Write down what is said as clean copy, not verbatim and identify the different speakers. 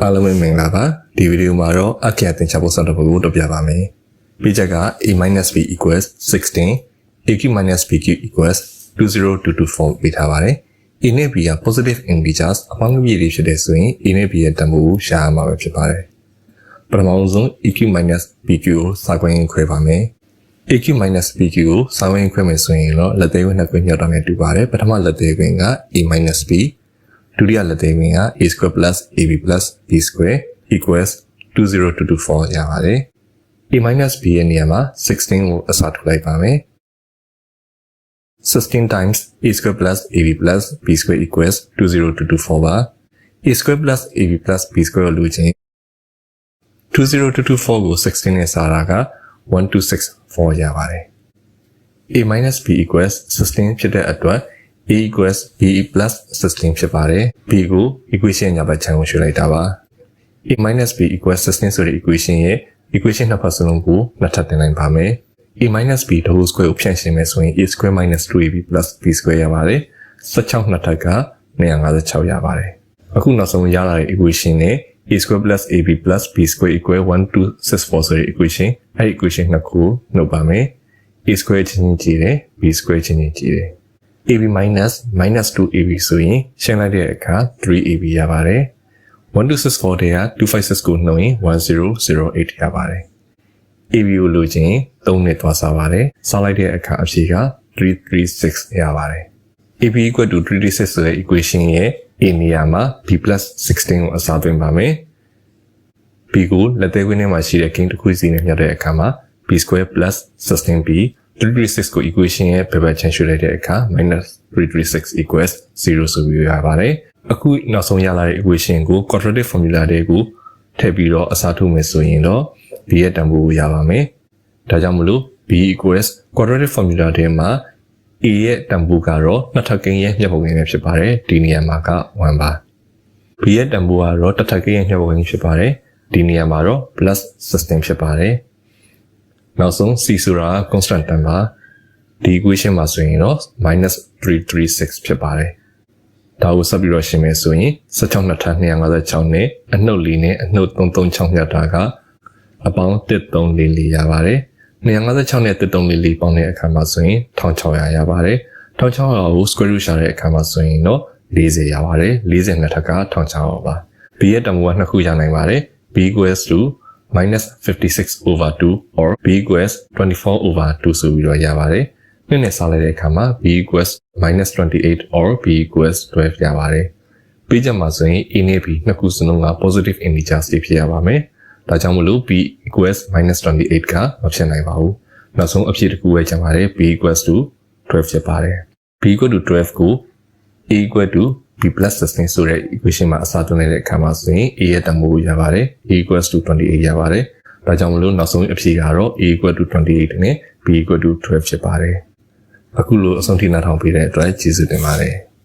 Speaker 1: အားလုံးပဲမင်္ဂလာပါဒီဗီဒီယိုမှာတော့အခက်အခဲသင်ချဖို့ဆက်တော့ဖို့လုပ်ပြပါမယ်ပြီးချက်က a-b equals 16 aq-bq equals 20224ပေးထားပါတယ် a နဲ့ b က positive integers အပေါင်းအပြည့်တွေဖြစ်တဲ့ဆိုရင် a နဲ့ b ရဲ့တန်ဖိုးကိုရှာရမှာပဲဖြစ်ပါတယ်ပထမဆုံး aq-bq ကိုစာခွင့်ခွဲပါမယ် aq-bq ကိုစာခွင့်ခွဲမယ်ဆိုရင်တော့လက်သေးခွင့်နှစ်ခွင့်မြောက်တာနဲ့တူပါတယ်ပထမလက်သေးခွင့်က a-bဒုတိယလက်သေးခွင့်က a square plus ab plus b square equals 20224 ရပါတယ် a minus b ရဲ့နေရာမှာ16ကိုအစားထိုးလိုက်ပါမယ်16 times a square plus ab plus b square equals 20224 ပါ a square plus ab plus b square ကိုလိုချင်20224 ကို16နဲ့စားတာက1264ရပါတယ် a minus b equals 16ဖြစ်တဲ့အတွက်a equals b plus 16ဖြစ်ပါတယ် b ကို equation ညာဘက်ခြမ်းကိုရွှေ့လိုက်တာပါ a minus b equals 16ဆိုတဲ့ equation ရဲ့ equation နှစ်ဖက်စလုံးကိုနှစ်ထပ်တင်လိုက်ပါမယ် a minus b whole square ကိုဖြန့်ရှင်းမယ်ဆိုရင် a square minus 2ab plus b square ရပါတယ်16နှစ်ထပ်က256ရပါတယ်အခုနောက်ဆုံးရလာတဲ့ equation နဲ့ a square plus ab plus b square equal 1264ဆိုတဲ့ equation အဲ့ဒီ equation နှစ်ခုနှုတ်ပါမယ် a square ချင်းချင်းကြည့်တယ် b square ချင်းချင်းကြည့်တယ်ab minus minus 2ab ဆိုရင်ရှင်းလိုက်တဲ့အခါ 3ab ရပါတယ်1264တဲ့က256ကိုနှုတ်ရင်1008ရပါတယ် ab ကိုလိုချင်3နဲ့သွားစားပါတယ်စားလိုက်တဲ့အခါအဖြေက336ရပါတယ် ab equal to 336ဆိုတဲ့ equation ရဲ့ a နေရာမှာ b plus 16ကိုအစားသွင်းပါမယ် b ကိုလက်သေးခွင်းထဲမှာရှိတဲ့ gain တစ်ခုစီနဲ့မြှောက်တဲ့အခါမှာ b square plus 16b 336ကို equation ရဲ့ဘယ်ဘက်ချမ်းရွှေ့လိုက်တဲ့အခါ minus 336 equals 0ဆိုပြီးရပါတယ်အခုနောက်ဆုံးရလာတဲ့ equation ကို quadratic formula တွေကိုထည့်ပြီးတော့အစားထိုးမယ်ဆိုရင်တော့ b ရဲ့တန်ဖိုးကိုရပါမယ်ဒါကြောင့်မလို့ b equals quadratic formula ထဲမှာ a ရဲ့တန်ဖိုးကတော့နှစ်ထပ်ကိန်းရဲ့မျက်ပုံကိန်းပဲဖြစ်ပါတယ်ဒီနေရာမှာက1ပါ b ရဲ့တန်ဖိုးကတော့တစ်ထပ်ကိန်းရဲ့မျက်ပုံကိန်းဖြစ်ပါတယ်ဒီနေရာမှာတော့ plus 16ဖြစ်ပါတယ်နောက်ဆုံး c ဆိုတာ constant term ပါဒီ equation မှာဆိုရင်တော့ minus 336ဖြစ်ပါတယ်ဒါကိုဆက်ပြီးတော့ရှင်းမယ်ဆိုရင်16နှစ်ထပ်256နဲ့အနှုတ်4နဲ့အနှုတ်336မြတ်တာကအပေါင်း1344ရပါတယ်256နဲ့1344ပေါင်းတဲ့အခါမှာဆိုရင်1600ရပါတယ်1600ကို square root ရှာတဲ့အခါမှာဆိုရင်တော့40ရပါတယ်40နှစ်ထပ်က1600ပါ b ရဲ့တန်ဖိုးကနှစ်ခုရနိုင်ပါတယ် b equals to minus 56 over 2 or b equals 24 over 2ဆိုပြီးတော့ရပါတယ်နှစ်နဲ့စားလိုက်တဲ့အခါမှာ b equals minus 28 or b equals 12ရပါတယ်ပြီးကြမှာဆိုရင် a နဲ့ b နှစ်ခုစလုံးက positive integers တွေဖြစ်ရပါမယ်ဒါကြောင့်မလို့ b equals minus 28ကမဖြစ်နိုင်ပါဘူးနောက်ဆုံးအဖြေတစ်ခုပဲကျန်ပါတယ် b equals to 12ဖြစ်ပါတယ် b equal to 12ကို a equal to b plus 16ဆိုတဲ့ equation မှာအစားထိုးနေတဲ့အခါမှာဆိုရင် a ရဲ့တန်ဖိုးကိုရပါတယ် a equals to 28ရပါတယ်ဒါကြောင့်မလို့နောက်ဆုံးအဖြေကတော့ a equal to 28နဲ့ b equal to 12ဖြစ်ပါတယ်အခုလိုအဆုံးထိနားထောင်ပေးတဲ့အတွက်ကျေးဇူးတင်ပါတယ်